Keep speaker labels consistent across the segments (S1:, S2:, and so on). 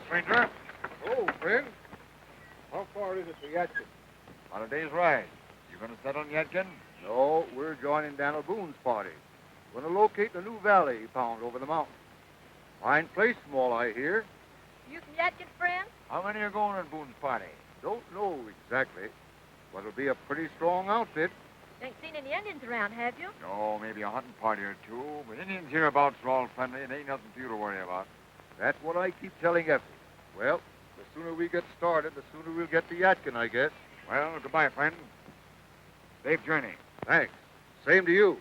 S1: stranger.
S2: Oh, friend. How far is it to Yadkin?
S1: On a day's ride. You going to settle in Yadkin?
S2: No, we're joining Daniel Boone's party. Going to locate the new valley he found over the mountain. Fine place from all I hear.
S3: You from Yadkin, friend?
S1: How many are going in Boone's party?
S2: Don't know exactly, but it'll be a pretty strong outfit.
S3: You ain't seen any Indians around, have you?
S1: No, maybe a hunting party or two. But Indians hereabouts are all friendly, and ain't nothing for you to worry about.
S2: That's what I keep telling Effie. Well, the sooner we get started, the sooner we'll get to Yadkin, I guess.
S1: Well, goodbye, friend. Safe journey.
S2: Thanks. Same to you.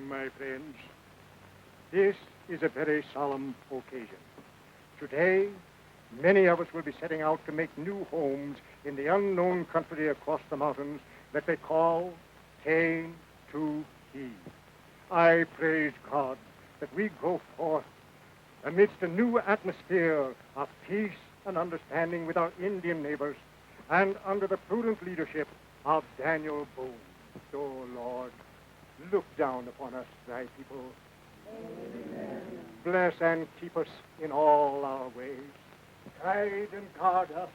S4: My friends, this is a very solemn occasion. Today, many of us will be setting out to make new homes in the unknown country across the mountains that they call Tane to He. I praise God that we go forth amidst a new atmosphere of peace and understanding with our Indian neighbors and under the prudent leadership of Daniel Boone. Oh, Lord, look down upon us, thy people. Amen. Bless and keep us in all our ways. Guide and guard us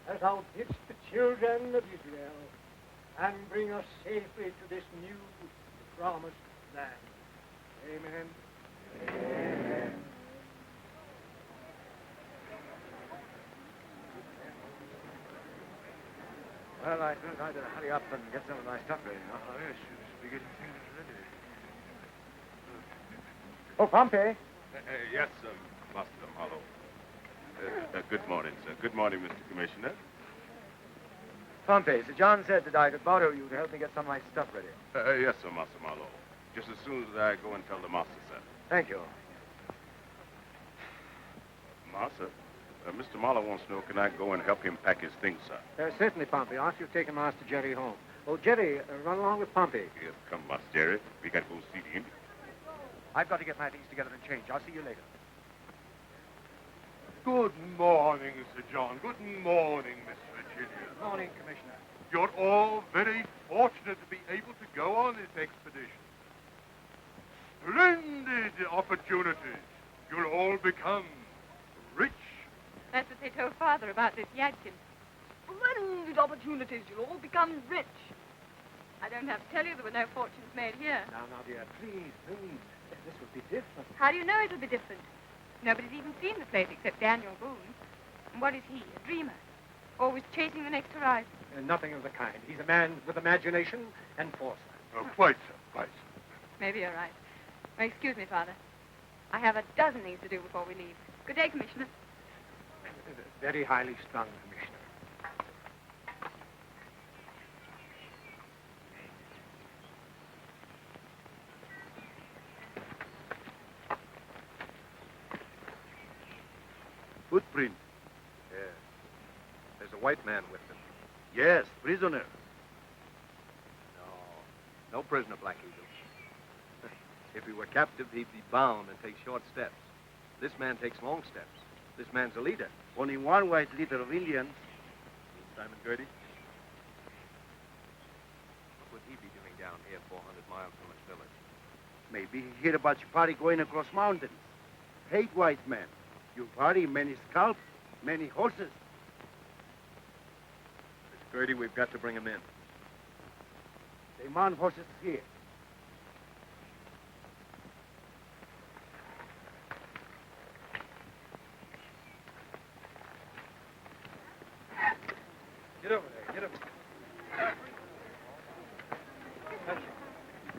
S4: as thou didst the children of Israel, and bring us safely to this new promised land. Amen. Amen.
S1: Well, I think I'd better hurry up and get some of my stuff ready. Yes, we get things ready.
S4: Oh, Pompey.
S5: Yes, Master Marlowe. Good morning, sir. Good morning, Mr. Commissioner.
S1: Pompey, Sir John said that I could borrow you to help me get some of my stuff ready.
S5: Yes, sir, Master Marlowe. Just as soon as I go and tell the master, sir.
S1: Thank you.
S5: Master, Mr. Marlowe wants to know, can I go and help him pack his things, sir?
S4: Certainly, Pompey. Ask you to take Master Jerry home. Oh, Jerry, run along with Pompey.
S5: Yes, come, Master Jerry. We got to go see the Indian.
S1: I've got to get my things together and change. I'll see you later.
S6: Good morning, Sir John. Good morning, Miss Virginia.
S1: Good morning, Commissioner.
S6: You're all very fortunate to be able to go on this expedition. Splendid opportunities. You'll all become rich.
S3: That's what they told Father about this Yadkin. Splendid opportunities. You'll all become rich. I don't have to tell you there were no fortunes made here.
S4: Now, dear, please. This would be different.
S3: How do you know it'll be different? Nobody's even seen the place except Daniel Boone. And what is he? A dreamer? Always chasing the next horizon?
S4: Nothing of the kind. He's a man with imagination and foresight.
S6: Quite so, quite so.
S3: Maybe you're right. Oh, excuse me, Father. I have a dozen things to do before we leave. Good day, Commissioner.
S4: Very highly strung, Commissioner.
S2: Footprint. Yes. There's a white man with them. Yes, prisoner. No prisoner, Black Eagle. If he were captive, he'd be bound and take short steps. This man takes long steps. This man's a leader.
S7: Only one white leader of Indians.
S2: Simon Girty. What would he be doing down here 400 miles from his village?
S7: Maybe he heard about your party going across mountains. Hate white men. Your party, many scalps, many horses.
S2: Miss Girty, we've got to bring him in.
S7: They mount horses here.
S2: Get over there, get over there.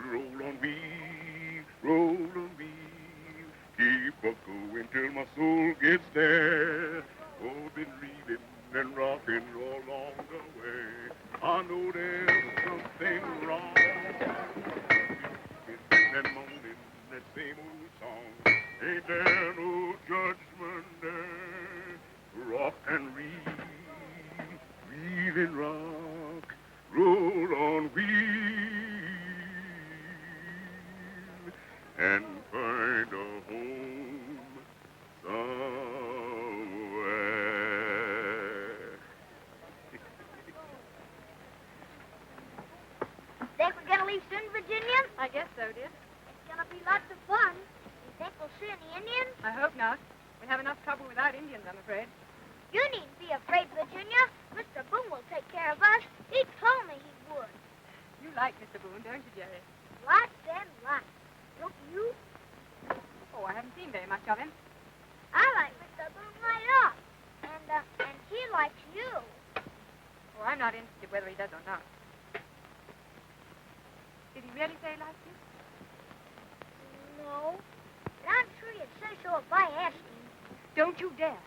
S5: Roll on beef, keep on going till my soul gets
S8: Think we're gonna leave soon, Virginia?
S3: I guess so, dear.
S8: It's gonna be lots of fun. You think we'll see any Indians?
S3: I hope not. We'd have enough trouble without Indians, I'm afraid.
S8: You needn't be afraid, Virginia. Mr. Boone will take care of us. He told me he would.
S3: You like Mr. Boone, don't you, Jerry?
S8: Lots and lots. Don't you?
S3: Oh, I haven't seen very much of him.
S8: I like Mr. Boone right off. And he likes you.
S3: Oh, I'm not interested whether he does or not. Did he really say he liked you?
S8: No. But I'm sure he'd say so if I asked him.
S3: Don't you dare.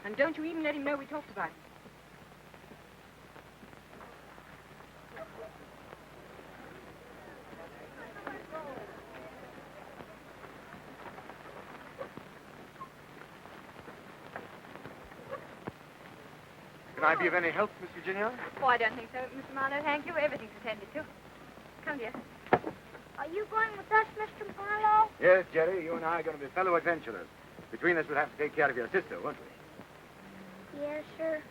S3: And don't you even let him know we talked about it.
S1: Can I be of any help, Miss Virginia?
S3: Oh, I don't think so, Mr. Marlowe. Thank you. Everything's attended to. Come, dear.
S8: Are you going with us, Mr. Marlowe?
S1: Yes, Jerry. You and I are going to be fellow adventurers. Between us, we'll have to take care of your sister, won't we?
S8: Yes, sir.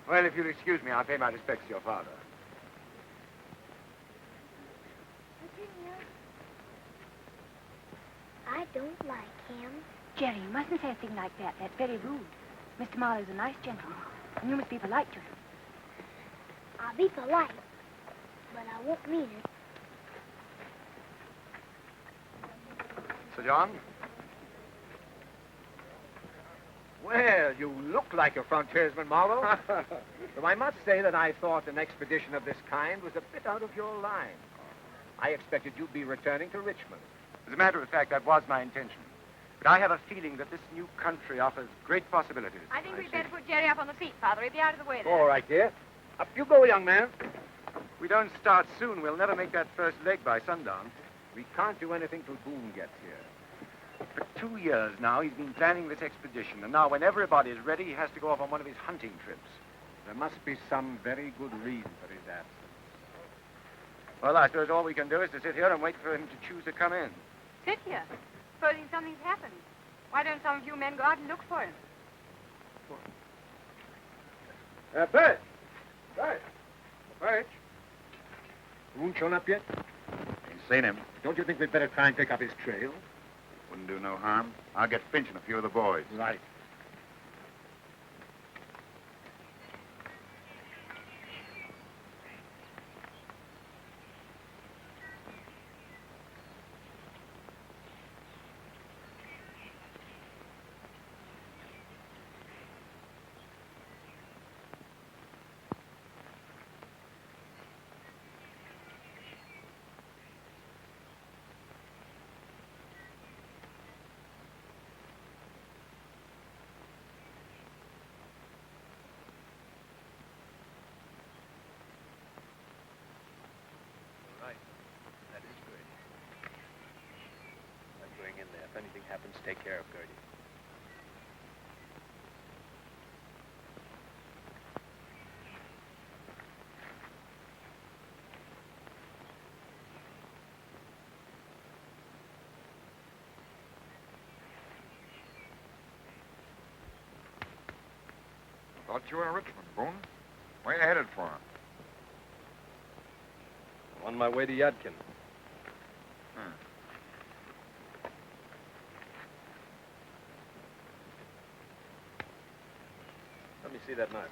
S1: Well, if you'll excuse me, I'll pay my respects to your father.
S8: Virginia. I don't like him.
S3: Jerry, you mustn't say a thing like that. That's very rude. Mr. Marlowe's a nice gentleman, and you must be polite to him.
S8: I'll be polite, but I won't mean it.
S1: Sir John?
S2: Well, you look like a frontiersman, Marlowe. Though I must say that I thought an expedition of this kind was a bit out of your line. I expected you'd be returning to Richmond.
S1: As a matter of fact, that was my intention. But I have a feeling that this new country offers great possibilities.
S3: I think we'd better put Jerry up on the seat, Father. He'll be out of the way there.
S2: All right, dear. Up you go, young man.
S1: If we don't start soon, we'll never make that first leg by sundown.
S2: We can't do anything till Boone gets here.
S1: For 2 years now, he's been planning this expedition, and now when everybody's ready, he has to go off on one of his hunting trips.
S2: There must be some very good reason for his absence.
S1: Well, I suppose all we can do is to sit here and wait for him to choose to come in.
S3: Sit here. Supposing something's happened. Why don't some of you men go out and look for him?
S2: Birch! Birch! Birch! Boone shown up yet?
S6: Ain't seen him.
S2: Don't you think we'd better try and pick up his trail?
S6: Wouldn't do no harm. I'll get Finch and a few of the boys.
S2: Right. That is good. I'm going in there. If anything happens, take care of Girty.
S9: Thought you were in Richmond, Boone. Where you headed for?
S2: On my way to Yadkin. Let me see that knife.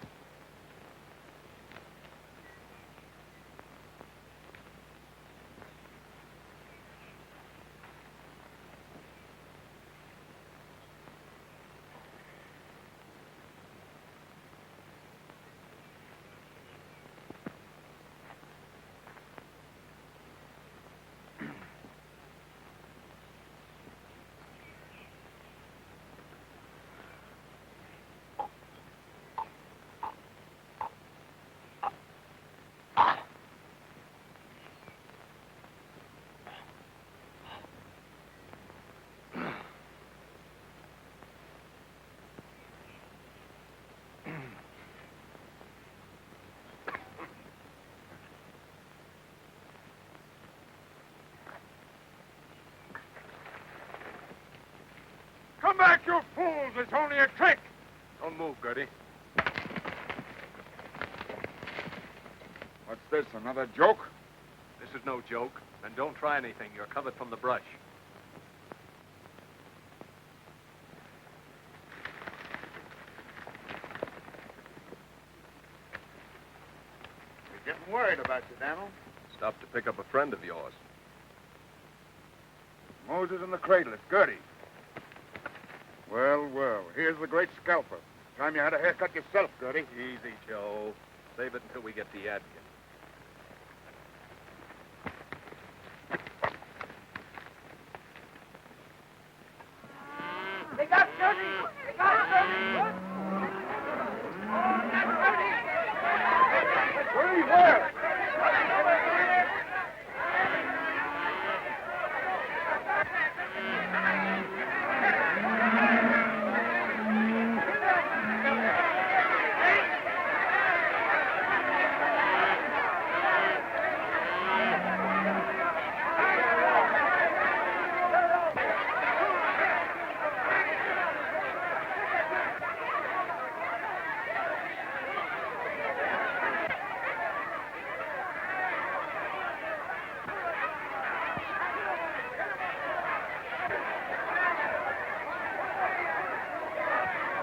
S9: Come back, you fools! It's only a trick!
S2: Don't move, Girty.
S9: What's this, another joke?
S10: This is no joke, and don't try anything. You're covered from the brush.
S7: We're getting worried about you, Daniel.
S10: Stopped to pick up a friend of yours.
S7: Moses in the cradle. It's Girty. Well, well. Here's the great scalper. Time you had a haircut yourself, Girty.
S10: Easy, Joe. Save it until we get the Yadkin.
S2: They got Girty! They got Girty!
S7: Where?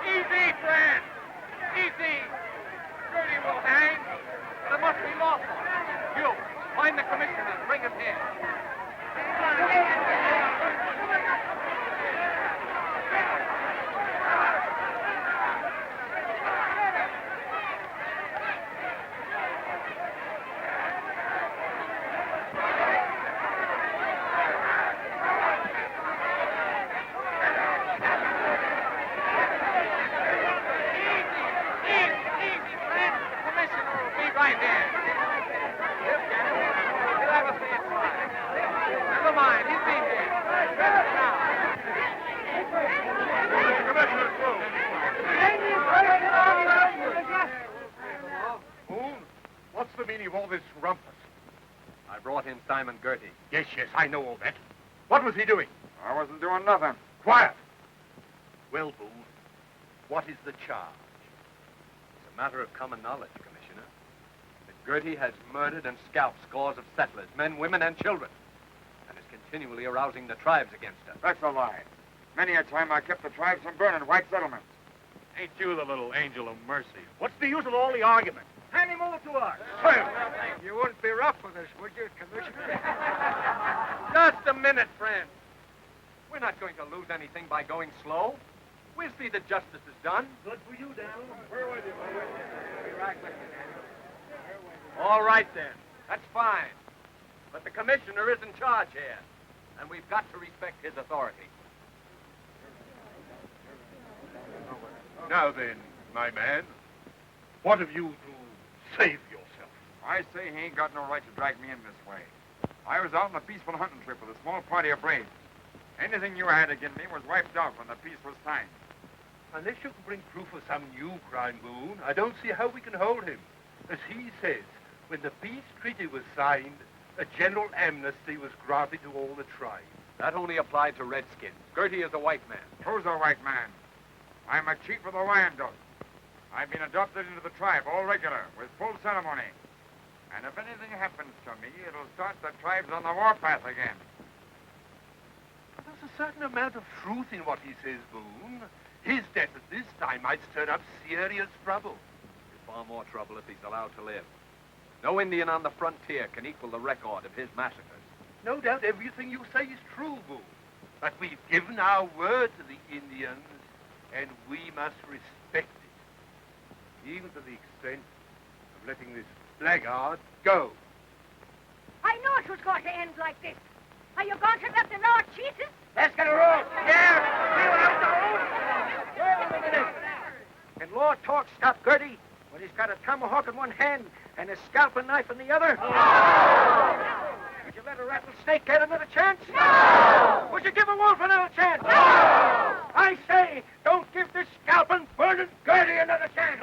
S2: Easy, friend! Easy! Girty will hang. There must be lawful. You, find the commissioner and bring him here.
S6: What's the meaning of all this rumpus?
S10: I brought in Simon Girty.
S6: Yes, I know all that. What was he doing?
S7: I wasn't doing nothing.
S6: Quiet. Well, Boone, what is the charge?
S10: It's a matter of common knowledge, Commissioner. That Girty has murdered and scalped scores of settlers, men, women, and children, and is continually arousing the tribes against us.
S7: That's a lie. Many a time I kept the tribes from burning white settlements.
S6: Ain't you the little angel of mercy? What's the use of all the argument?
S2: Hand him over to us. You wouldn't be rough with us, would you, Commissioner?
S10: Just a minute, friend. We're not going to lose anything by going slow. We'll see that justice is done.
S6: Good for you, Daniel.
S10: All right, then. That's fine. But the commissioner is in charge here, and we've got to respect his authority.
S6: Now then, my man, what have you to save yourself?
S7: I say he ain't got no right to drag me in this way. I was out on a peaceful hunting trip with a small party of braves. Anything you had against me was wiped out when the peace was signed.
S6: Unless you can bring proof of some new crime, Boone, I don't see how we can hold him. As he says, when the peace treaty was signed, a general amnesty was granted to all the tribes.
S10: That only applied to redskins. Girty is a white man.
S7: Who's a white man? I'm a chief of the Wyandotte. I've been adopted into the tribe, all regular, with full ceremony. And if anything happens to me, it'll start the tribes on the warpath again.
S6: There's a certain amount of truth in what he says, Boone. His death at this time might stir up serious trouble.
S10: Far more trouble if he's allowed to live. No Indian on the frontier can equal the record of his massacres.
S6: No doubt everything you say is true, Boone. But we've given our word to the Indians, and we must respect it. Even to the extent of letting this blackguard go.
S8: I knew it was going to end like this. Are you going to let the law cheat us?
S2: Let's get a roll. Yeah, we'll have the roll. Wait a minute. Can law talk stop Girty when he's got a tomahawk in one hand and a scalping knife in the other? No! Would you let a rattlesnake get another chance? No! Would you give a wolf another chance? No! I say, don't give this scalping, burning Girty another chance.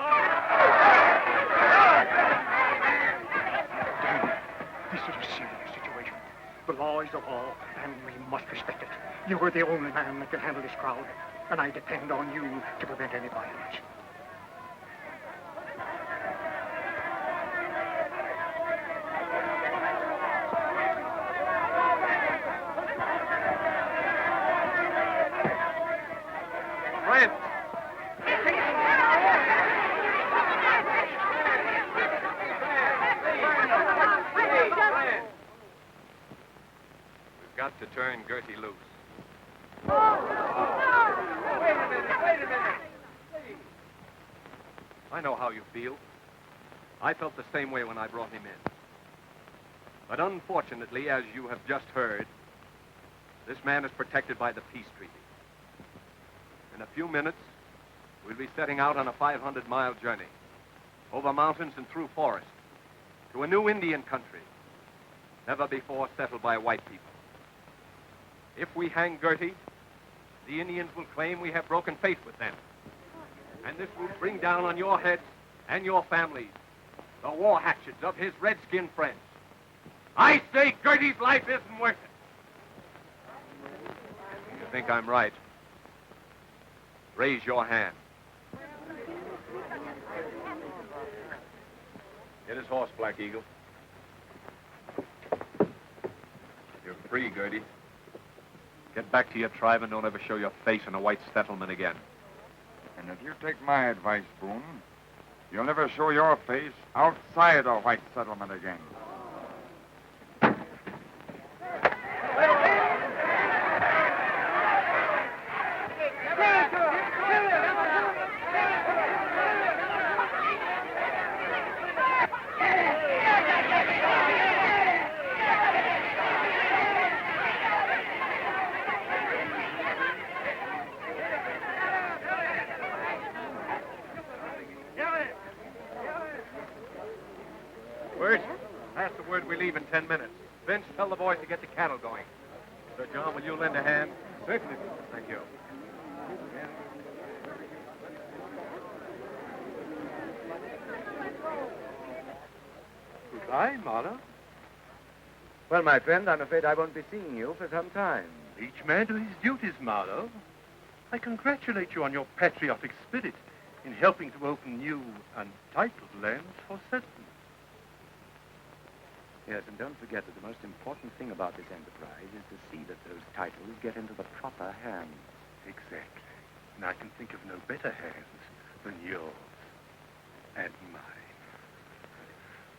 S4: This is a serious situation. The law is the law, and we must respect it. You are the only man that can handle this crowd, and I depend on you to prevent any violence.
S10: got to turn Girty loose.
S2: Wait a minute.
S10: I know how you feel. I felt the same way when I brought him in. But unfortunately, as you have just heard, this man is protected by the peace treaty. In a few minutes, we'll be setting out on a 500-mile journey, over mountains and through forest, to a new Indian country, never before settled by white people. If we hang Girty, the Indians will claim we have broken faith with them. And this will bring down on your heads and your families the war hatchets of his redskin friends. I say Girty's life isn't worth it. You think I'm right? Raise your hand.
S5: Get his horse, Black Eagle. You're free, Girty.
S10: Get back to your tribe and don't ever show your face in a white settlement again.
S7: And if you take my advice, Boone, you'll never show your face outside a white settlement again.
S10: Bert, pass the word we leave in 10 minutes. Vince, tell the boys to get the cattle going. Sir John, will you lend a hand? Certainly. Thank you.
S2: Goodbye, Marlowe. Well, my friend, I'm afraid I won't be seeing you for some time.
S6: Each man to his duties, Marlowe. I congratulate you on your patriotic spirit in helping to open new, untitled lands for settlement.
S1: Yes, and don't forget that the most important thing about this enterprise is to see that those titles get into the proper hands.
S6: Exactly. And I can think of no better hands than yours and mine.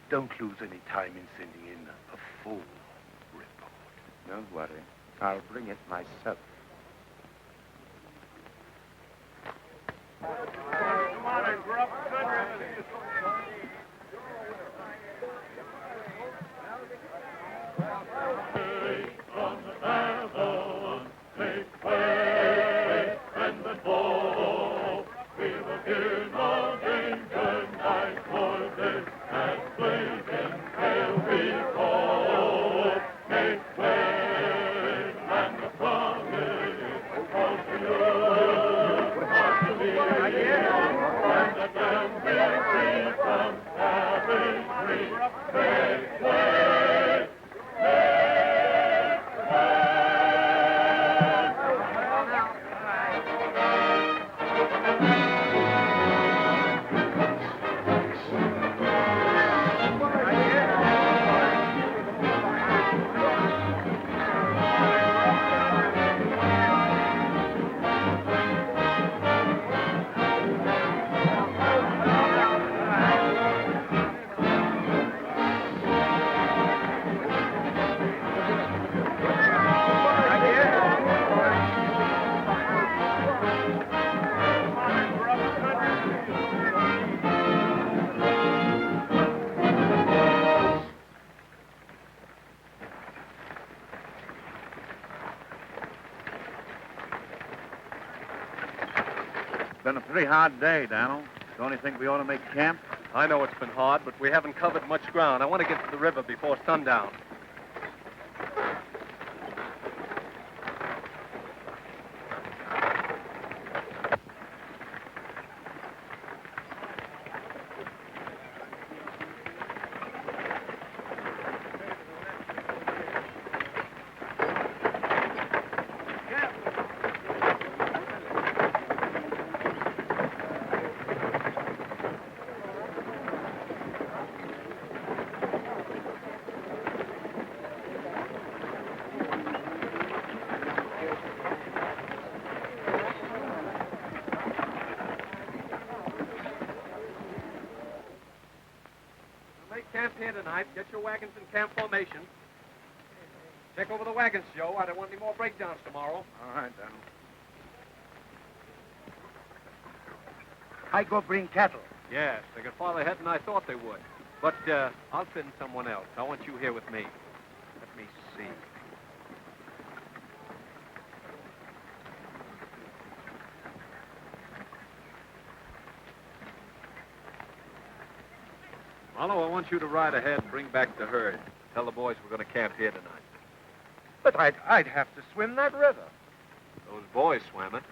S6: Don't lose any time in sending in a full report.
S1: Don't worry. I'll bring it myself.
S11: Been a pretty hard day, Daniel. Don't you think we ought to make camp?
S10: I know it's been hard, but we haven't covered much ground. I want to get to the river before sundown. Camp here tonight. Get your wagons in camp formation. Check over the wagons, Joe. I don't want any more breakdowns tomorrow.
S11: All right, Daniel.
S1: I go bring cattle.
S10: Yes, they got farther ahead than I thought they would. But I'll send someone else. I want you here with me. Let me see. Marlowe, I want you to ride ahead and bring back the herd. Tell the boys we're going to camp here tonight.
S2: But I'd have to swim that river.
S10: Those boys swam it.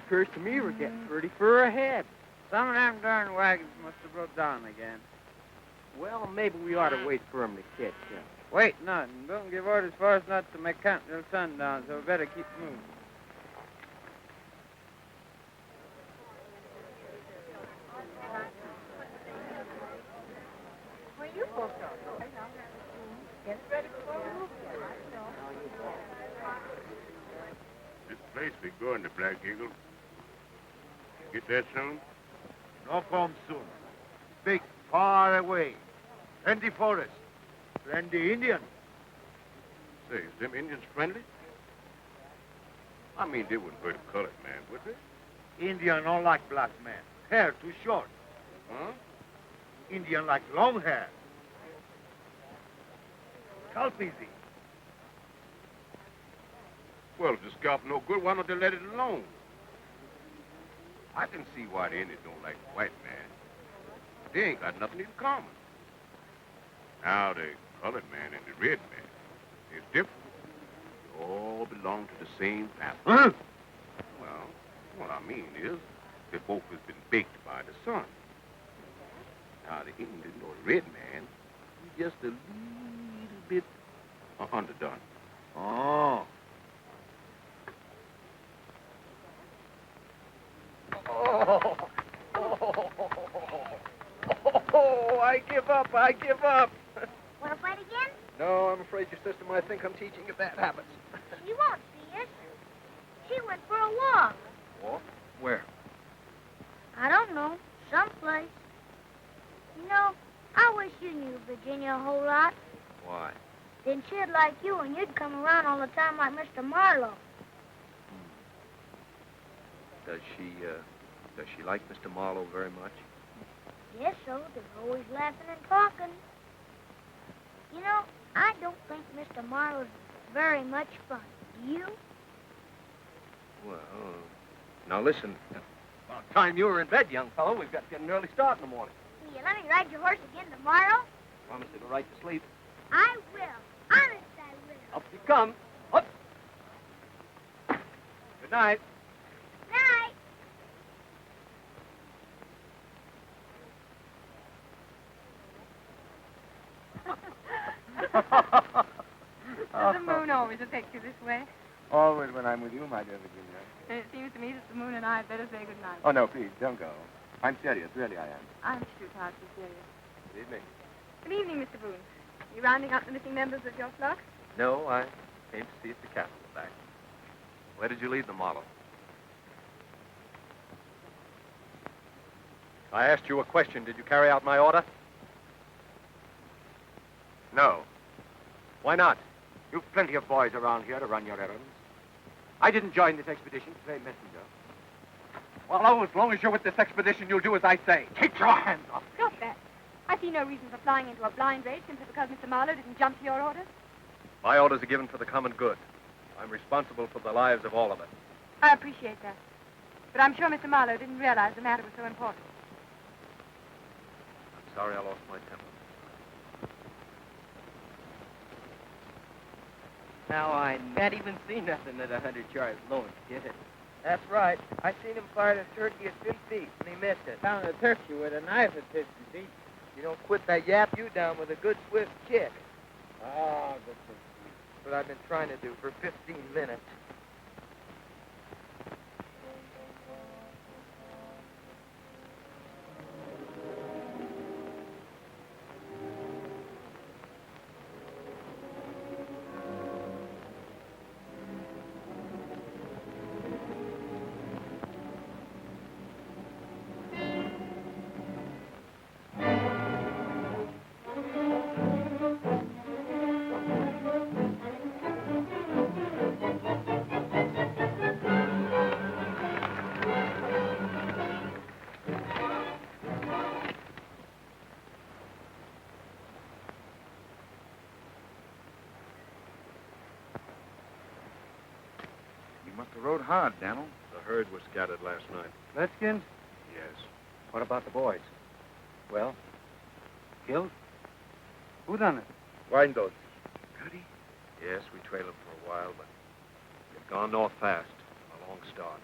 S12: Occurs to me we're getting pretty far ahead. Some of them darn wagons must have broke down again. Well, maybe we ought to wait for 'em to catch up. Wait, nothing. Don't give orders for us not to make camp till sundown, so we better keep moving.
S8: Where you folks are? Get ready for the move.
S5: This place we going to, Black Eagle. Get that soon?
S1: No come soon. Big, far away. Plenty forest. Plenty Indian.
S5: Say, is them Indians friendly? I mean, they wouldn't hurt a colored man, would they?
S1: Indian don't like black man. Hair too short.
S5: Huh?
S1: Indian like long hair. Scalp easy.
S5: Well, if the scalp no good, why don't they let it alone? I can see why the Indians don't like the white man. They ain't got nothing in common. Now, the colored man and the red man is different. They all belong to the same family.
S1: Huh?
S5: Well, what I mean is, they both has been baked by the sun. Now, the Indian or the red man, he's just a little bit underdone.
S1: Oh.
S2: Oh, I give up. I give up.
S8: Want to fight again?
S2: No, I'm afraid your sister might think I'm teaching you bad habits.
S8: She won't see us. She went for a walk.
S2: Walk? Where?
S8: I don't know. Someplace. You know, I wish you knew Virginia a whole lot.
S10: Why?
S8: Then she'd like you and you'd come around all the time like Mr. Marlowe.
S10: Does she like Mr. Marlowe very much?
S8: Yes, so. They're always laughing and talking. You know, I don't think Mr. Marlowe's very much fun. Do you?
S10: Well, now listen. About time you were in bed, young fellow. We've got to get an early start in the morning.
S8: Will you let me ride your horse again tomorrow?
S10: Promise to go right to sleep.
S8: I will. Honest, I will.
S10: Up you come. Up. Good night.
S8: Night.
S3: Does the moon always affect you this way?
S13: Always when I'm with you, my dear Virginia.
S3: And it seems to me that the moon and I had better say good night.
S13: Oh, no, please, don't go. I'm serious, really I am.
S3: I'm too tired to be serious.
S10: Good evening.
S3: Good evening, Mr. Boone. You rounding up the missing members of your flock?
S10: No, I came to see if the cattle were back. Where did you leave them, Marlowe? I asked you a question. Did you carry out my order?
S1: No.
S10: Why not?
S1: You've plenty of boys around here to run your errands. I didn't join this expedition to play messenger.
S2: Well, as long as you're with this expedition, you'll do as I say.
S1: Take your hands off.
S3: Stop that. I see no reason for flying into a blind rage simply because Mr. Marlowe didn't jump to your orders.
S10: My orders are given for the common good. I'm responsible for the lives of all of us.
S3: I appreciate that. But I'm sure Mr. Marlowe didn't realize the matter was so important.
S10: I'm sorry I lost my temper.
S12: Now I can't even see nothing at 100 yards launch, get it?
S14: That's right. I seen him fire the turkey at 50 feet, and he missed it.
S12: Down a turkey with a knife at 50 feet.
S14: You don't quit that yap you down with a good swift kick.
S12: Oh, that's
S14: What I've been trying to do for 15 minutes.
S11: You must have rode hard, Daniel.
S10: The herd was scattered last night.
S12: Redskins?
S10: Yes.
S12: What about the boys? Well, killed? Who done it?
S6: Wyandotte.
S10: Girty? Yes, we trailed them for a while, but they've gone north fast. A long start.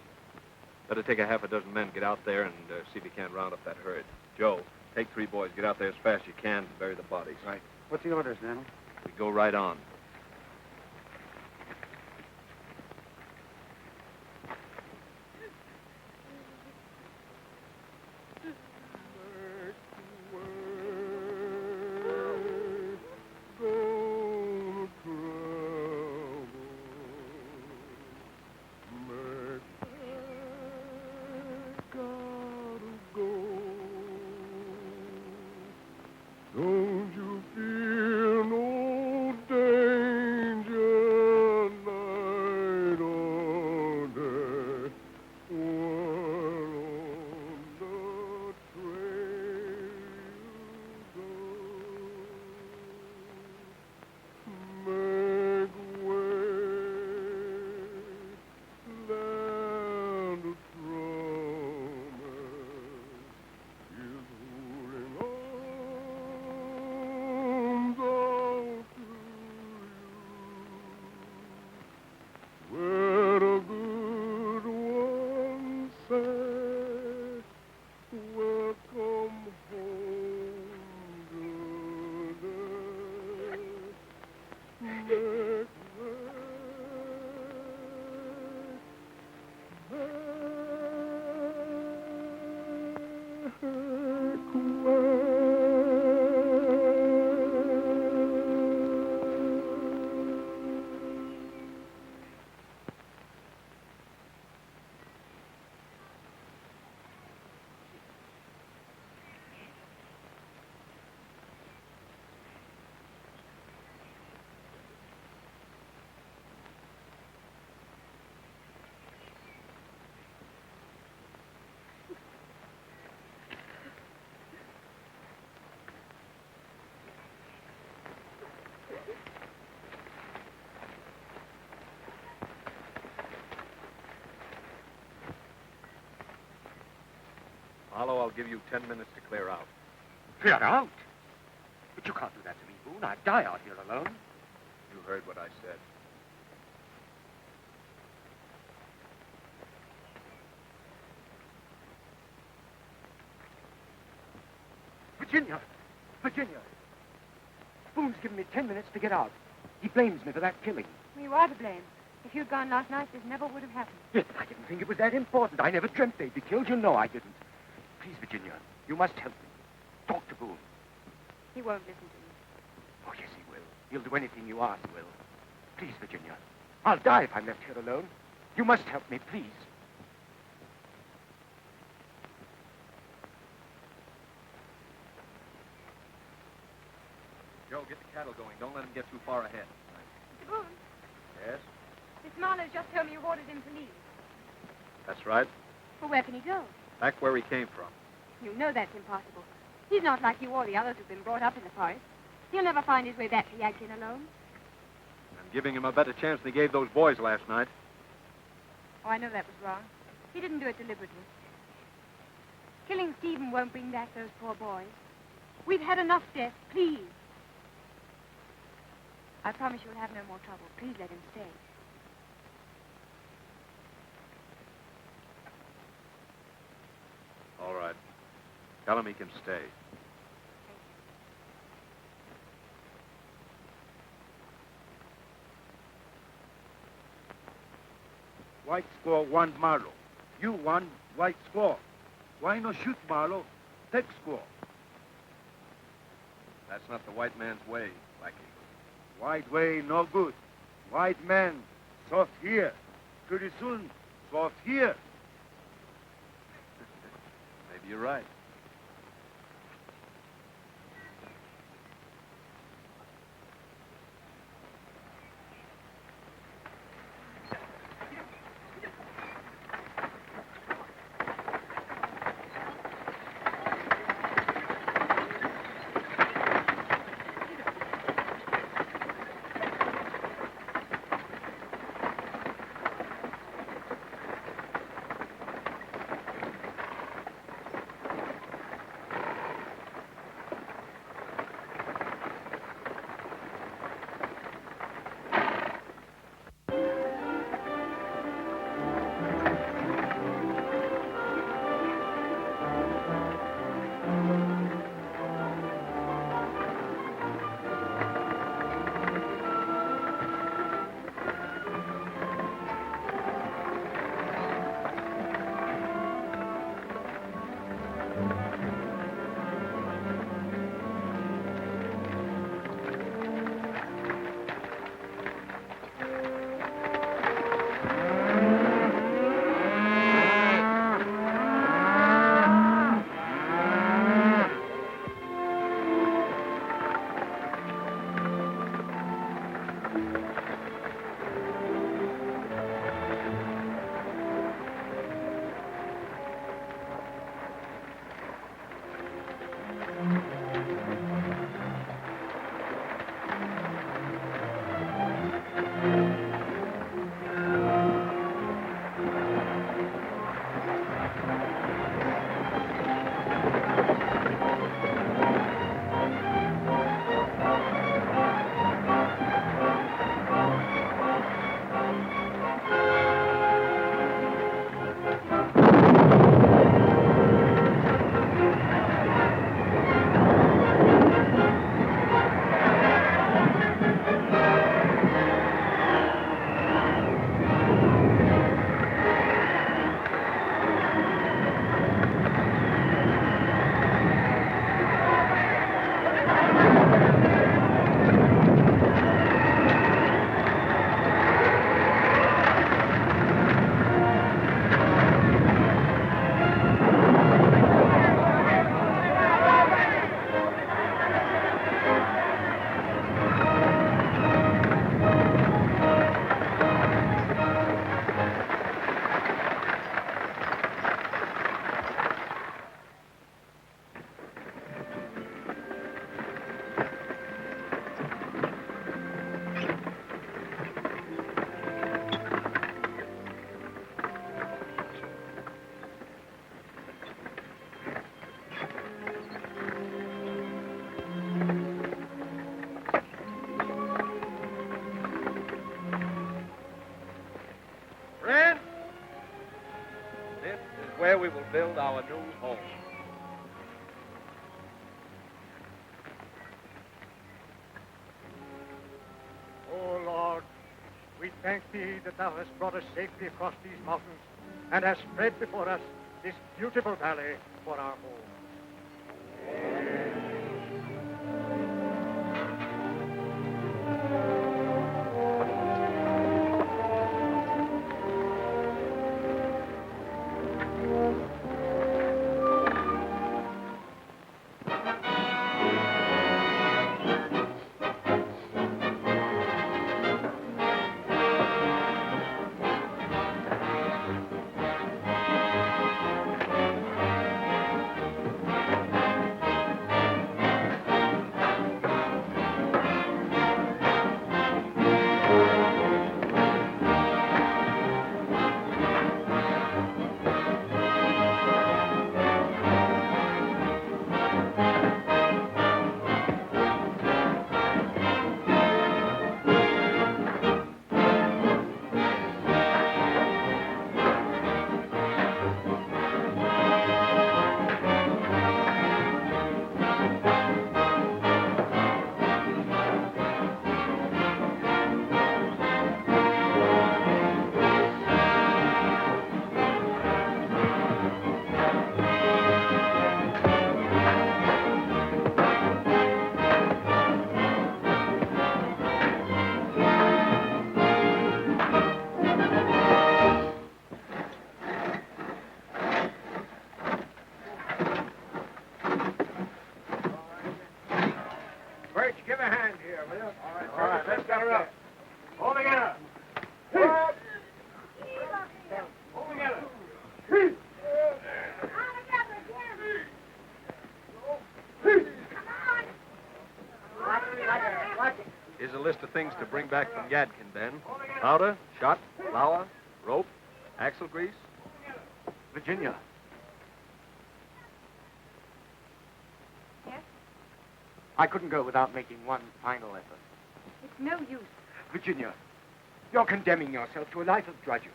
S10: Better take a half a dozen men, get out there, and see if you can't round up that herd. Joe, take 3 boys, get out there as fast as you can, and bury the bodies.
S12: Right. What's the orders, Daniel?
S10: We go right on.
S9: Don't you feel no danger night or day while on the trail you go? Make way, land of promise is holding on. Where the good ones say, welcome home today. Make way,
S10: Marlowe, I'll give you 10 minutes to clear out.
S1: Clear out? But you can't do that to me, Boone. I'd die out here alone.
S10: You heard what I said.
S1: Virginia! Virginia! Boone's given me 10 minutes to get out. He blames me for that killing.
S3: You are to blame. If you'd gone last night, this never would have happened.
S1: Yes, but I didn't think it was that important. I never dreamt they'd be killed. You know I didn't. Please, Virginia, you must help me. Talk to Boone.
S3: He won't listen to me.
S1: Oh, yes, he will. He'll do anything you ask, Will. Please, Virginia. I'll die if I'm left here alone. You must help me, please.
S10: Joe, get the cattle going. Don't let them get too far ahead.
S3: Mr. Boone,
S10: Yes?
S3: Miss Marlowe's just told me you've ordered him to leave.
S10: That's right.
S3: Well, where can he go?
S10: Back where he came from.
S3: You know that's impossible. He's not like you or the others who've been brought up in the forest. He'll never find his way back to Yadkin alone.
S10: I'm giving him a better chance than he gave those boys last night.
S3: Oh, I know that was wrong. He didn't do it deliberately. Killing Stephen won't bring back those poor boys. We've had enough death, please. I promise you'll have no more trouble. Please let him stay.
S10: All right. Tell him he can stay.
S9: White score want Marlowe. You want white score. Why not shoot Marlowe? Take score.
S10: That's not the white man's way, Black Eagle.
S9: White way no good. White man, soft here. Pretty soon, soft here.
S10: Maybe you're right. Where we will build our new home.
S4: Oh, Lord, we thank thee that thou hast brought us safely across these mountains and hast spread before us this beautiful valley for our home. All together. All together.
S10: Here's a list of things to bring back from Yadkin, Ben. Powder, shot, flour, rope, axle grease.
S1: Virginia.
S3: Yes?
S1: I couldn't go without making one final effort.
S3: It's no use.
S1: Virginia, you're condemning yourself to a life of drudgery.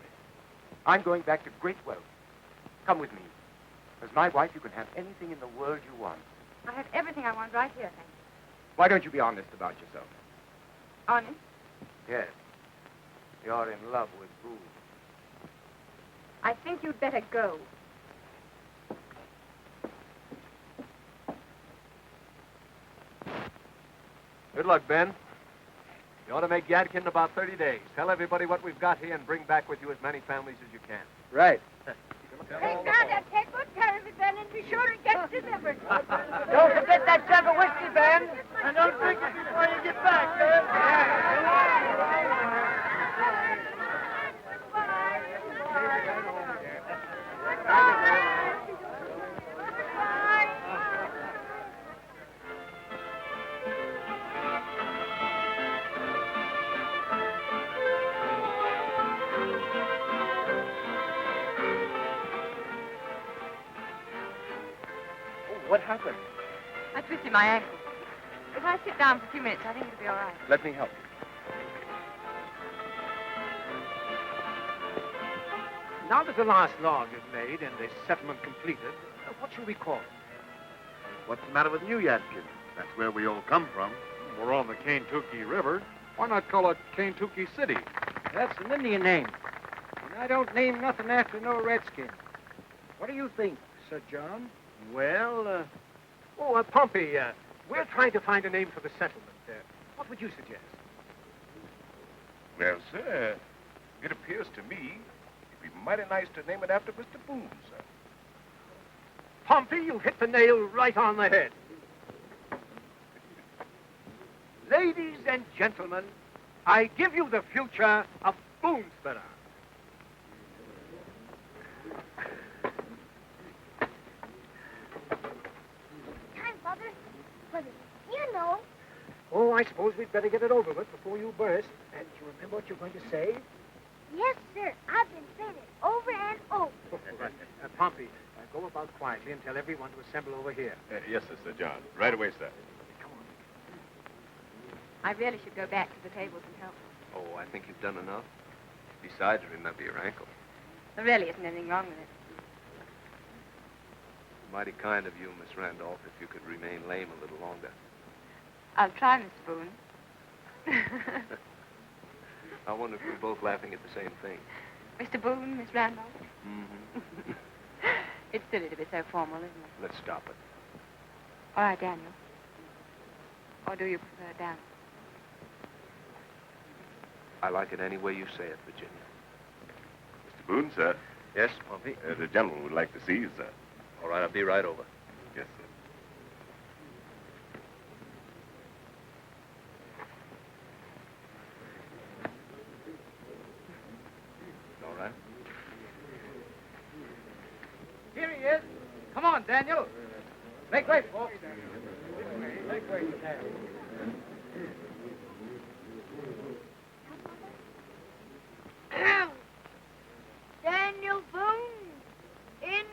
S1: I'm going back to great wealth. Come with me. As my wife, you can have anything in the world you want.
S3: I have everything I want right here, thank you.
S1: Why don't you be honest about yourself?
S3: Honest?
S1: Yes. You're in love with Boone.
S3: I think you'd better go.
S10: Good luck, Ben. You ought to make Yadkin in about 30 days. Tell everybody what we've got here and bring back with you as many families as you can.
S12: Right.
S8: Hey, Grandad, take good care of it, Ben, and be sure it gets delivered.
S14: Don't forget that jug of whiskey, Ben.
S4: And don't drink it before you get back, Ben.
S1: What happened?
S3: I twisted my ankle. If I sit down for a few minutes, I think it'll be all right.
S1: Let me help you.
S2: Now that the last log is made and the settlement completed, what shall we call it?
S11: What's the matter with New Yadkin? That's where we all come from.
S9: We're on the Kaintucky River. Why not call it Kaintucky City?
S12: That's an Indian name. And I don't name nothing after no redskin. What do you think, Sir John?
S2: Well, Pompey, we're trying to find a name for the settlement. What would you suggest?
S5: Well, sir, it appears to me it'd be mighty nice to name it after Mr. Boone, sir.
S2: Pompey, you hit the nail right on the head. Ladies and gentlemen, I give you the future of Boonesborough.
S8: Time, Father. But you know.
S2: Oh, I suppose we'd better get it over with before you burst. And do you remember what you're going to say?
S8: Yes, sir. I've been saying it over and over.
S2: Pompey, go about quietly and tell everyone to assemble over here.
S5: Yes, Sir John. Right away, sir.
S2: Come on.
S3: I really should go back to the tables and help.
S10: Oh, I think you've done enough. Besides, remember your ankle.
S3: There really isn't anything wrong with it.
S10: Mighty kind of you, Miss Randolph, if you could remain lame a little longer.
S3: I'll try, Mr. Boone.
S10: I wonder if we're both laughing at the same thing.
S3: Mr. Boone, Miss Randolph?
S10: Mm-hmm.
S3: It's silly to be so formal, isn't it?
S10: Let's stop it.
S3: All right, Daniel. Or do you prefer Dan?
S10: I like it any way you say it, Virginia.
S5: Mr. Boone, sir.
S10: Yes, Pompey?
S5: The gentleman would like to see you, sir.
S10: All right, I'll be right over.
S5: Yes, sir.
S10: All right.
S12: Here he is. Come on, Daniel. Make way, folks. Make way, Daniel.
S8: Daniel Boone, in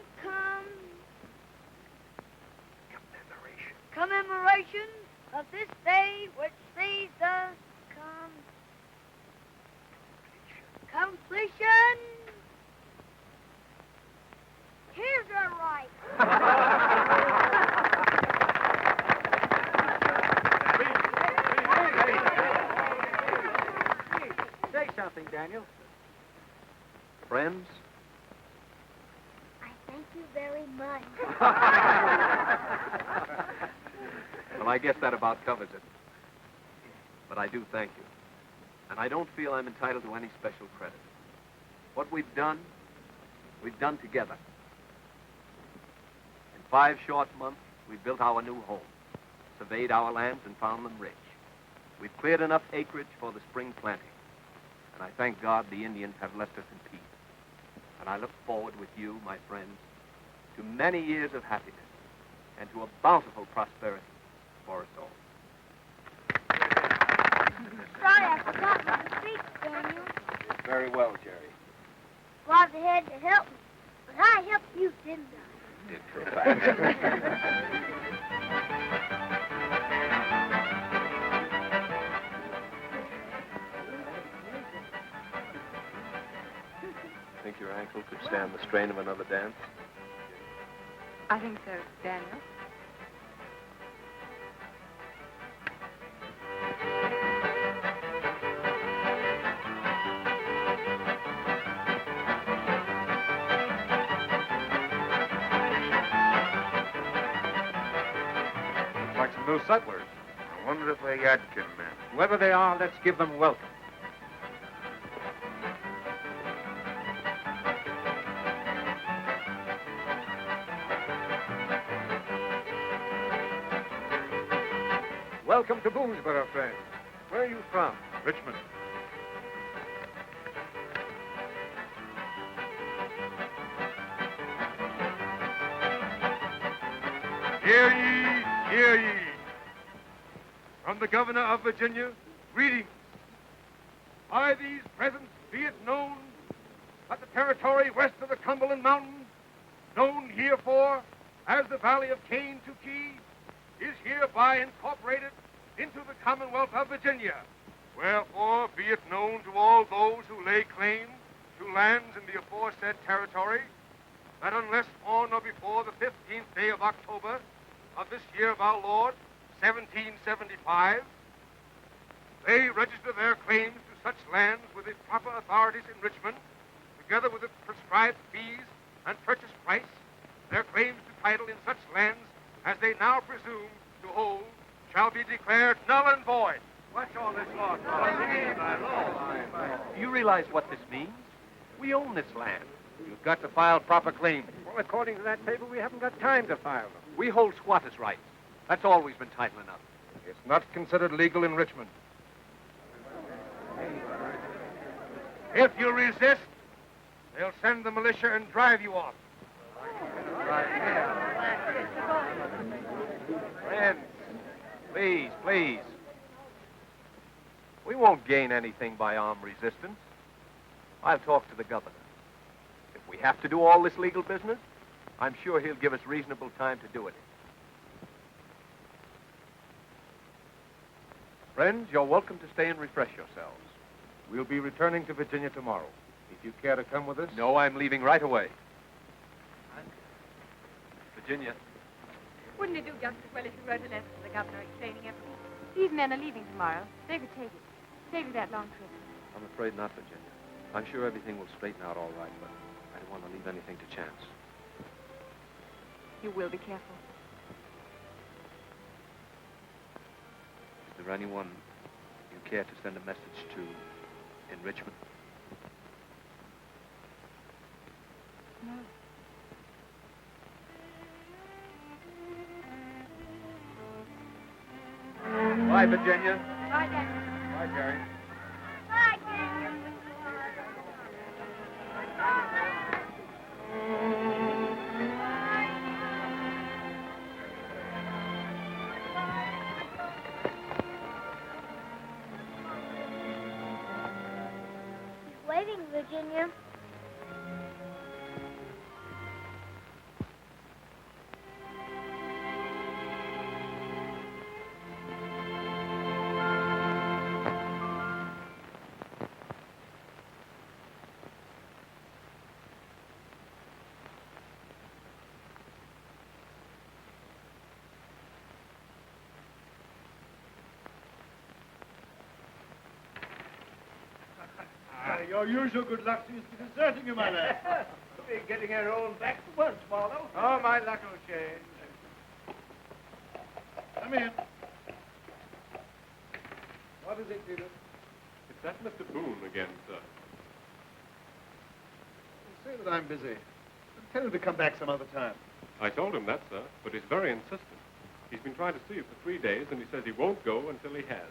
S8: commemoration of this day which sees the completion. Here's your right.
S12: Say something, Daniel.
S10: Friends?
S8: I thank you very much.
S10: Well, I guess that about covers it. But I do thank you. And I don't feel I'm entitled to any special credit. What we've done together. In 5 short months, we've built our new home, surveyed our lands, and found them rich. We've cleared enough acreage for the spring planting. And I thank God the Indians have left us in peace. And I look forward with you, my friends, to many years of happiness and to a bountiful prosperity for us all.
S8: Sorry I forgot my speech, Daniel.
S10: Very well, Jerry.
S8: Was ahead to help me. But I helped you, didn't I?
S10: Did for a fact. Think your ankle could stand the strain of another dance?
S3: I think so, Daniel.
S7: Looks like some new settlers.
S13: I wonder if they're Yadkin men.
S2: Whoever they are, let's give them welcome. Welcome to Boonesboro, friends. Where are you from?
S7: Richmond. Hear ye, hear ye. From the governor of Virginia, greetings. By these presents be it known that the territory west of the Cumberland Mountains, known herefore as the Valley of Kaintuckee, is hereby incorporated into the Commonwealth of Virginia. Wherefore, be it known to all those who lay claim to lands in the aforesaid territory, that unless on or before the 15th day of October of this year of our Lord, 1775, they register their claims to such lands with the proper authorities in Richmond, together with the prescribed fees and purchase price, their claims to title in such lands as they now presume to hold shall be declared null and void.
S2: What's all this law?
S10: Do you realize what this means? We own this land.
S2: You've got to file proper claims. Well, according to that paper, we haven't got time to file them.
S10: We hold squatters' rights. That's always been title enough.
S2: It's not considered legal in Richmond.
S1: If you resist, they'll send the militia and drive you off.
S10: Friends, please, please. We won't gain anything by armed resistance. I'll talk to the governor. If we have to do all this legal business, I'm sure he'll give us reasonable time to do it. Friends, you're welcome to stay and refresh yourselves.
S2: We'll be returning to Virginia tomorrow. If you care to come with us?
S10: No, I'm leaving right away. Virginia.
S3: Wouldn't it do just as well if you wrote a letter to the governor explaining everything? These men are leaving tomorrow. They could take it. Save you that long trip.
S10: I'm afraid not, Virginia. I'm sure everything will straighten out all right, but I don't want to leave anything to chance.
S3: You will be careful.
S10: Is there anyone you care to send a message to in Richmond?
S3: No.
S10: Bye, Virginia.
S8: Bye, Daniel.
S10: Bye, Jerry.
S8: Bye, Daniel. He's waiting, Virginia.
S9: Your usual good luck seems to be deserting you, my lad.
S2: We're getting our own back for once, Marlowe.
S9: Oh, my luck will change. Come in. What is it, Peter?
S15: It's that Mr. Boone again, sir.
S9: Say that I'm busy. Tell him to come back some other time.
S15: I told him that, sir, but he's very insistent. He's been trying to see you for 3 days, and he says he won't go until he has.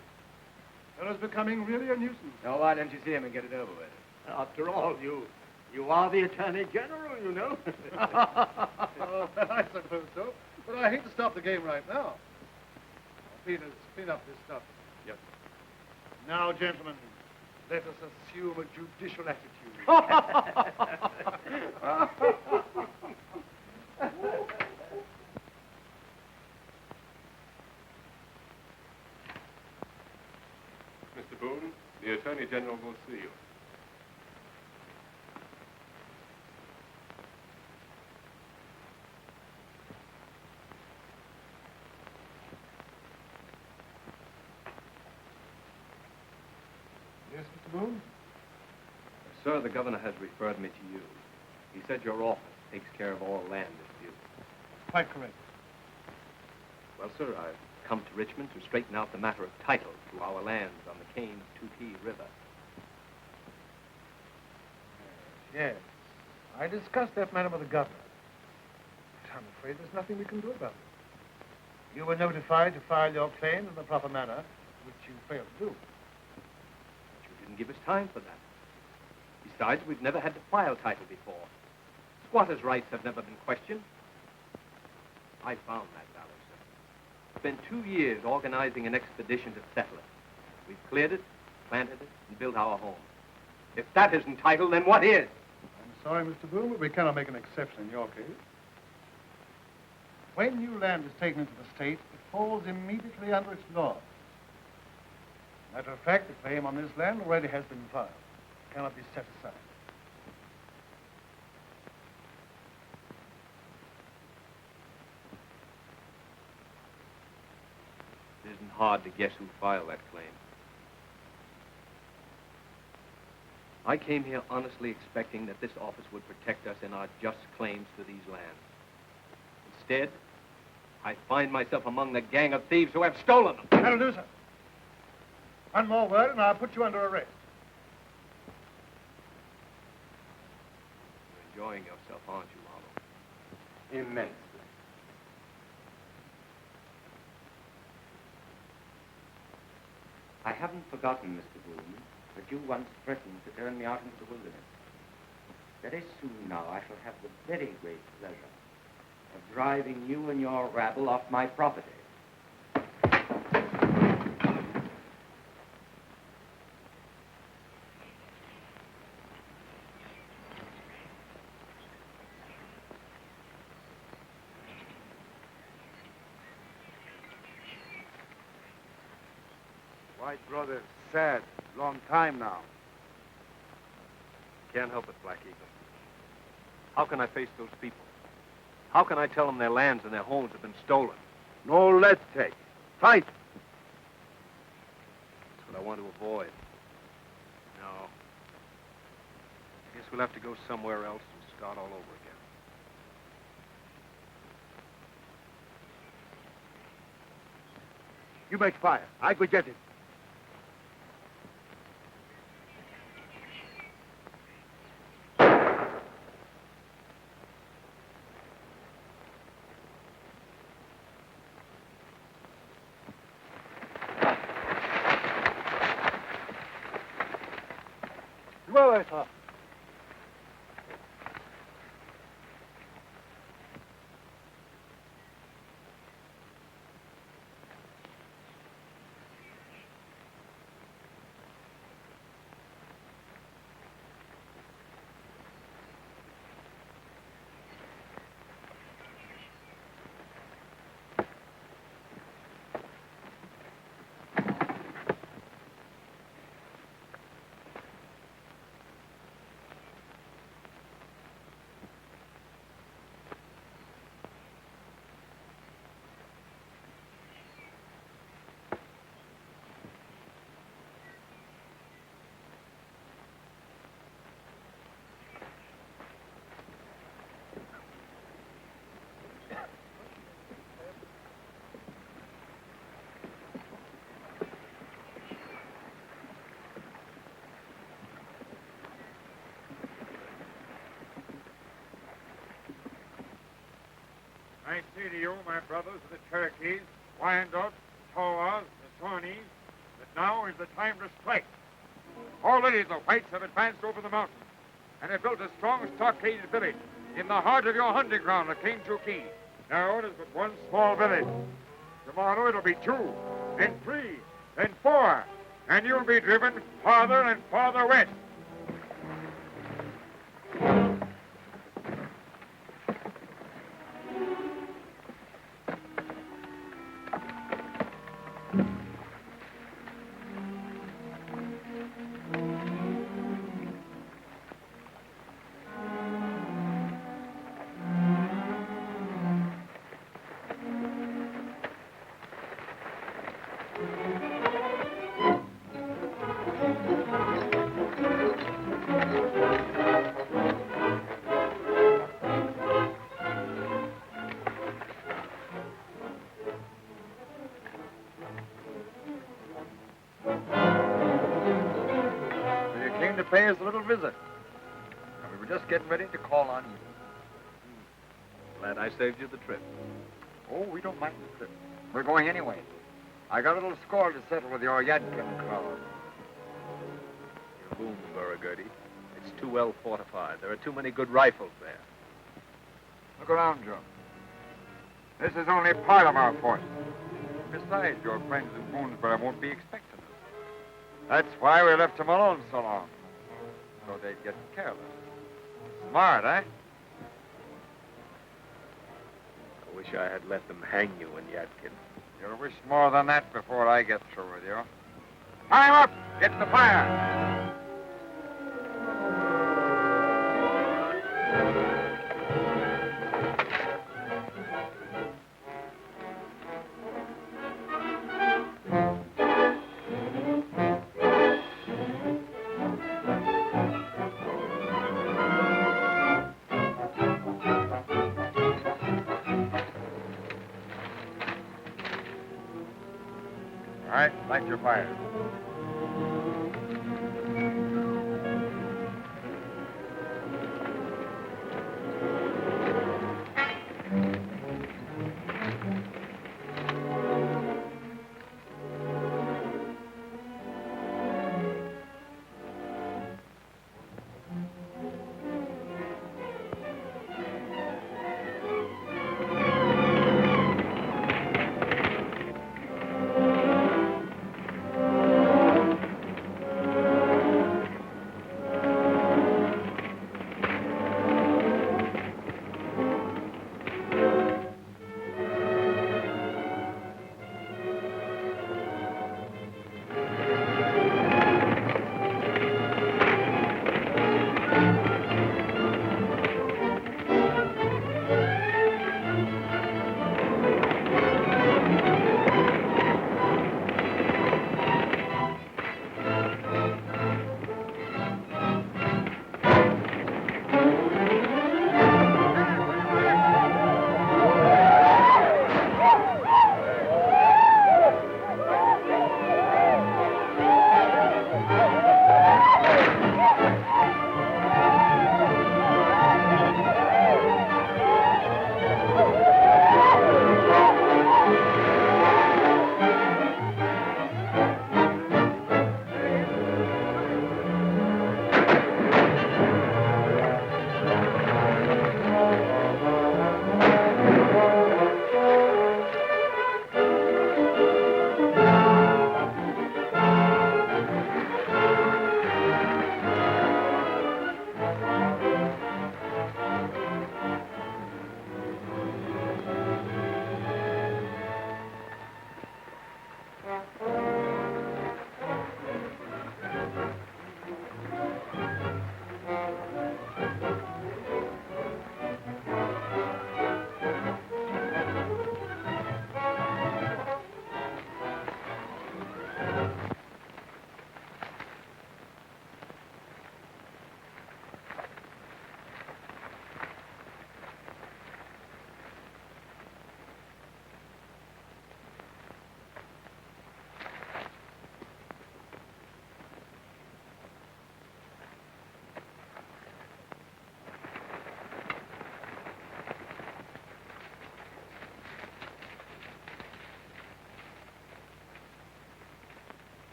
S16: Fellow's becoming really a nuisance.
S2: Now, why don't you see him and get it over with?
S9: After all, you are the Attorney General, you know.
S16: Oh, I suppose so. But I hate to stop the game right now. Peters, clean up this stuff.
S9: Yes.
S16: Now, gentlemen, let us assume a judicial attitude.
S15: Mr. Boone, the Attorney General will see you.
S16: Yes, Mr. Boone?
S10: Sir, the governor has referred me to you. He said your office takes care of all land disputes.
S16: Quite correct.
S10: Well, sir, I've come to Richmond to straighten out the matter of title to our lands on the Cane-Tukey River.
S16: Yes. I discussed that matter with the governor. But I'm afraid there's nothing we can do about it. You were notified to file your claim in the proper manner, which you failed to do.
S10: But you didn't give us time for that. Besides, we've never had to file title before. Squatters' rights have never been questioned. I found that valley, sir. Spent 2 years organizing an expedition to settle it. We've cleared it, planted it, and built our home. If that isn't title, then what is?
S16: I'm sorry, Mr. Boone, but we cannot make an exception in your case. When new land is taken into the state, it falls immediately under its laws. Matter of fact, the claim on this land already has been filed. It cannot be set aside.
S10: It isn't hard to guess who filed that claim. I came here honestly expecting that this office would protect us in our just claims to these lands. Instead, I find myself among the gang of thieves who have stolen them.
S16: That'll do, sir. One more word, and I'll put you under arrest.
S10: You're enjoying yourself, aren't you, Marlowe?
S1: Immensely. I haven't forgotten, Mr. Boone, that you once threatened to turn me out into the wilderness. Very soon now, I shall have the very great pleasure of driving you and your rabble off my property.
S11: White brother, sad. Long time now.
S10: Can't help it, Black Eagle. How can I face those people? How can I tell them their lands and their homes have been stolen?
S11: No, let's take. Fight.
S10: That's what I want to avoid. No. I guess we'll have to go somewhere else and start all over again.
S11: You make fire. I go get it.
S16: Well, I thought.
S7: I say to you, my brothers of the Cherokees, Wyandots, Tawas, the Shawnees, the now is the time to strike. Already the whites have advanced over the mountains and have built a strong stockaded village in the heart of your hunting ground at Kane-Chukee. Now it is but one small village. Tomorrow it'll be 2, then 3, then 4, and you'll be driven farther and farther west.
S11: Pay us a little visit. And we were just getting ready to call on you.
S10: Glad I saved you the trip.
S11: Oh, we don't mind the trip. We're going anyway. I got a little score to settle with your Yadkin crowd.
S10: Your Boonesboro, Girty. It's too well fortified. There are too many good rifles there.
S7: Look around, Joe. This is only part of our force. Besides, your friends in Boonesboro won't be expecting us. That's why we left them alone so long. So they'd get careless. Smart, eh?
S10: I wish I had let them hang you in Yadkin.
S7: You'll wish more than that before I get through with you. Time up! Get to the fire! All right, light your fire.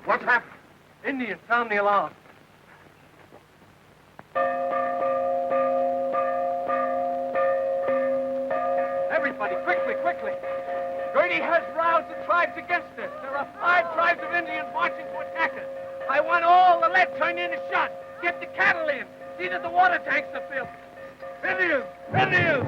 S2: What's happened?
S12: Indians sound the alarm. Everybody, quickly, quickly. Girty has roused the tribes against us. There are 5 tribes of Indians marching to attack us. I want all the lead turned in and shot. Get the cattle in. See that the water tanks are filled. Indians! Indians!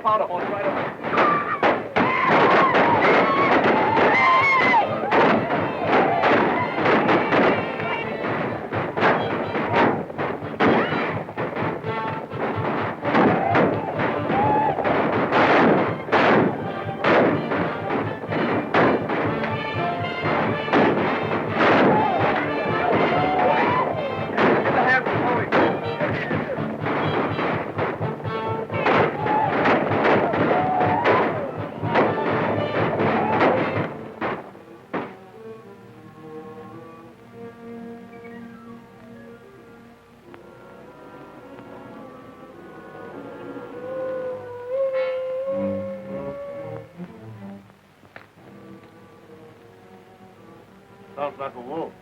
S12: Powder horse right away.
S16: Sounds like a wolf.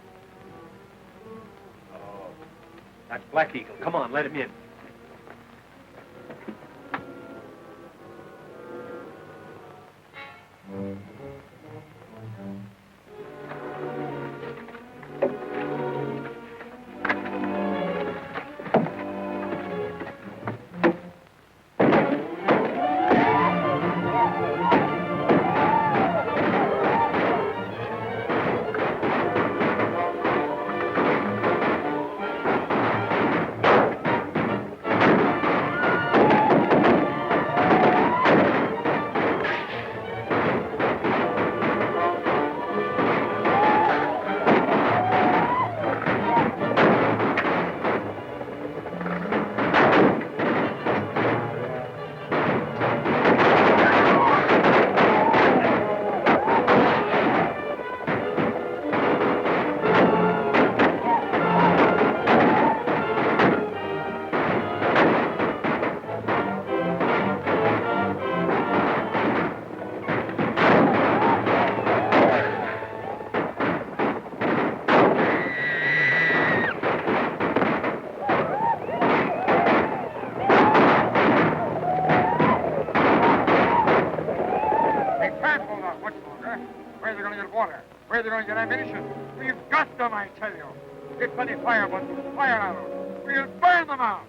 S10: Oh, that's Black Eagle. Come on, let him in.
S7: Where are they going to get water? Where are they going to get ammunition? We've got them, I tell you. Get plenty fire, but fire arrows. We'll burn them out.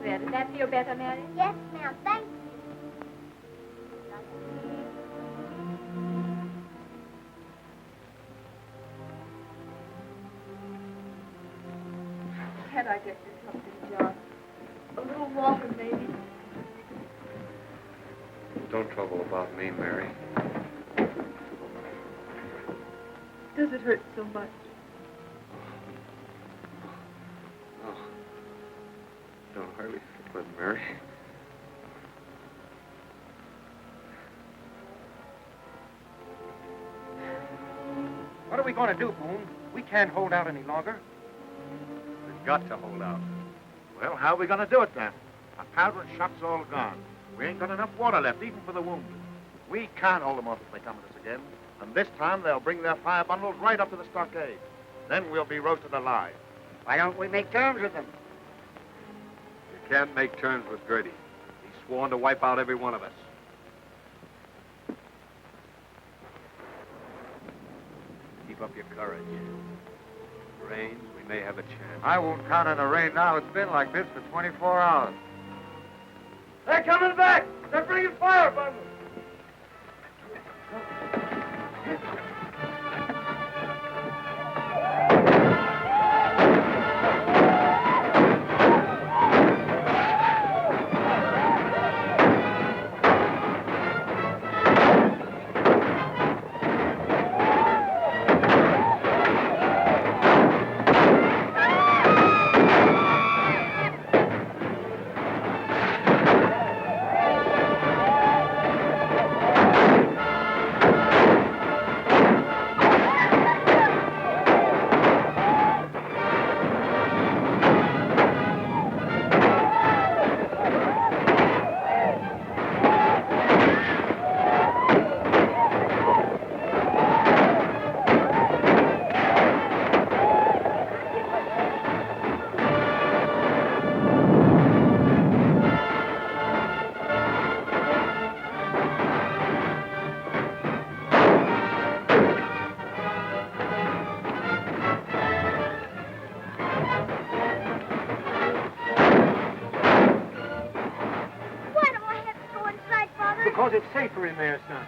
S3: There, does that feel better, Mary?
S8: Yes, ma'am. Thank you.
S3: Can't I get you something, John? A little water, maybe.
S10: Don't trouble about me, Mary.
S3: Does it hurt so much?
S10: Oh. Don't hardly feel it, Mary.
S2: What are we going to do, Boone? We can't hold out any longer.
S10: got to hold out.
S11: Well, how are we going to do it then? Our powder and shot's all gone. We ain't got enough water left, even for the wounded. We can't hold them off if they come at us again. And this time they'll bring their fire bundles right up to the stockade. Then we'll be roasted alive.
S14: Why don't we make terms with them?
S10: You can't make terms with Girty. He's sworn to wipe out every one of us. Keep up your courage. If it rains, we may have a chance.
S11: I won't count on the rain now. It's been like this for 24 hours.
S14: They're coming back! They're bringing fire bundles!
S2: Because it's safer in there, son.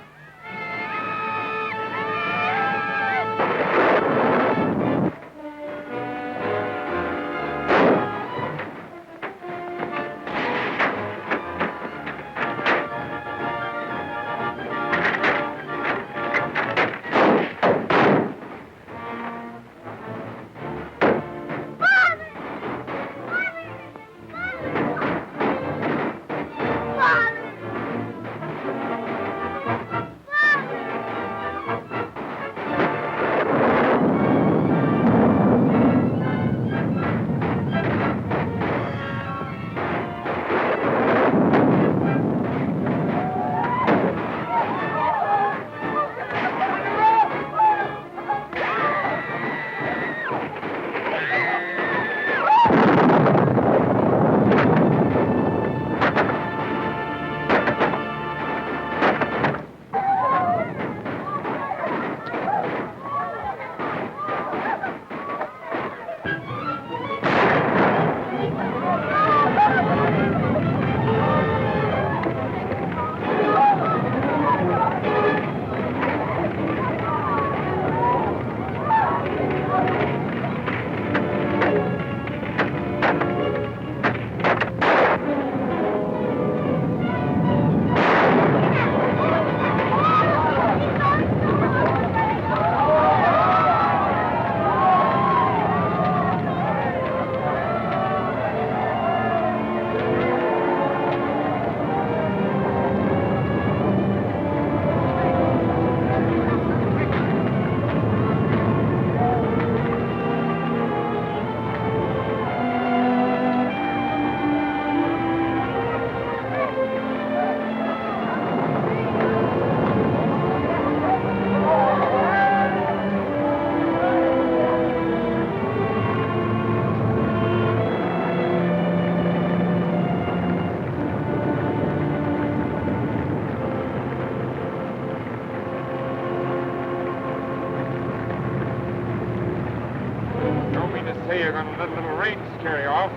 S7: Say you're going to let a little rain scare you off.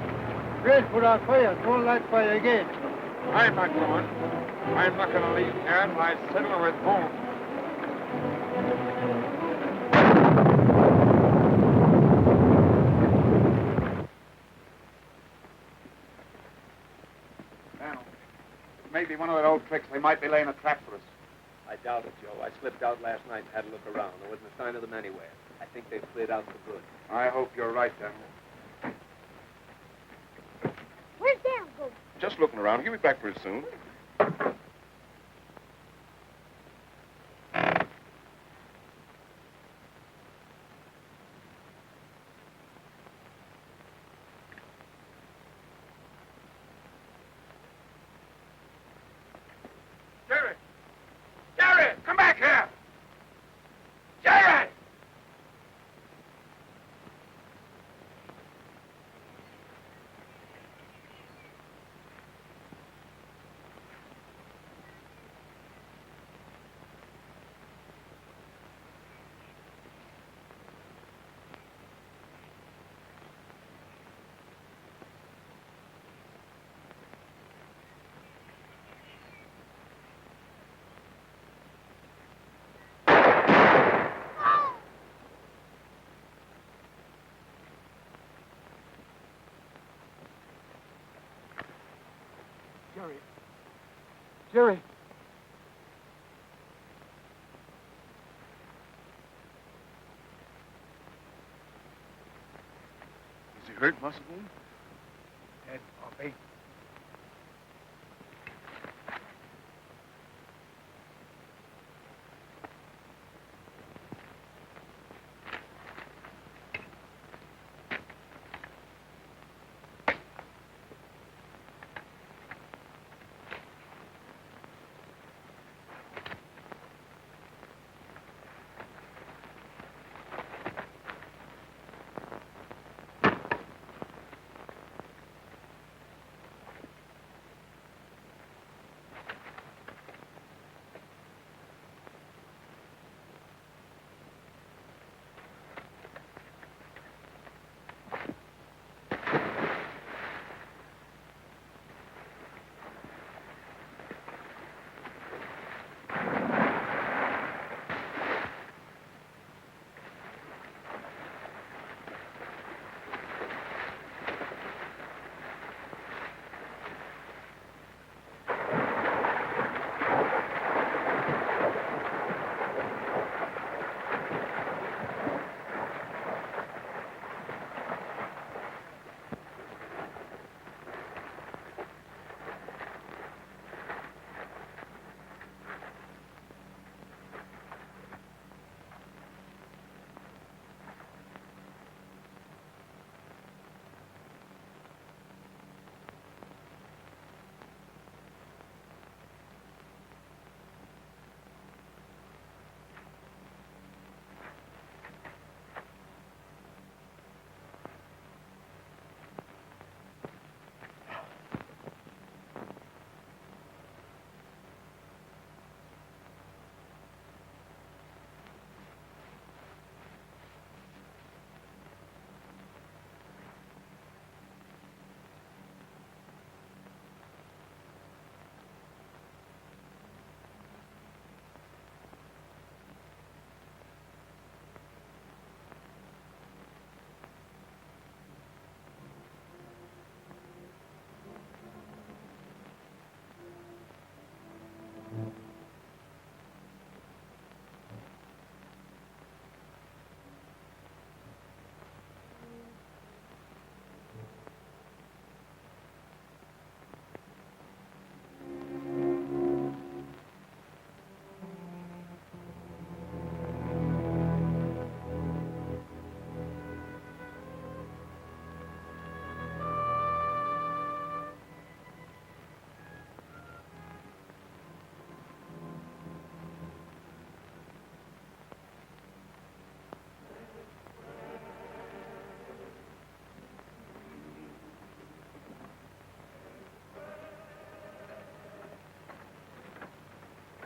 S16: Great, put out fire. Don't light fire again.
S7: I'm not going. I'm not going to leave here until I settle with Boone.
S11: Now, maybe one of their old tricks. They might be laying a trap for us.
S10: I doubt it, Joe. I slipped out last night and had a look around. There wasn't a sign of them anywhere. I think they've cleared out for good.
S11: I hope you're right, Daniel.
S8: Where's Dan going?
S5: Just looking around. He'll be back pretty soon.
S7: Come back here! Jerry!
S16: Jerry.
S11: Is he hurt, Master Boone?
S16: Dead or beat.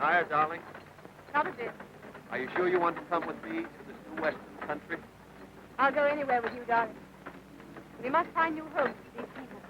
S10: Tired, darling?
S3: Not a bit.
S10: Are you sure you want to come with me to this new western country?
S3: I'll go anywhere with you, darling. We must find new homes for these people.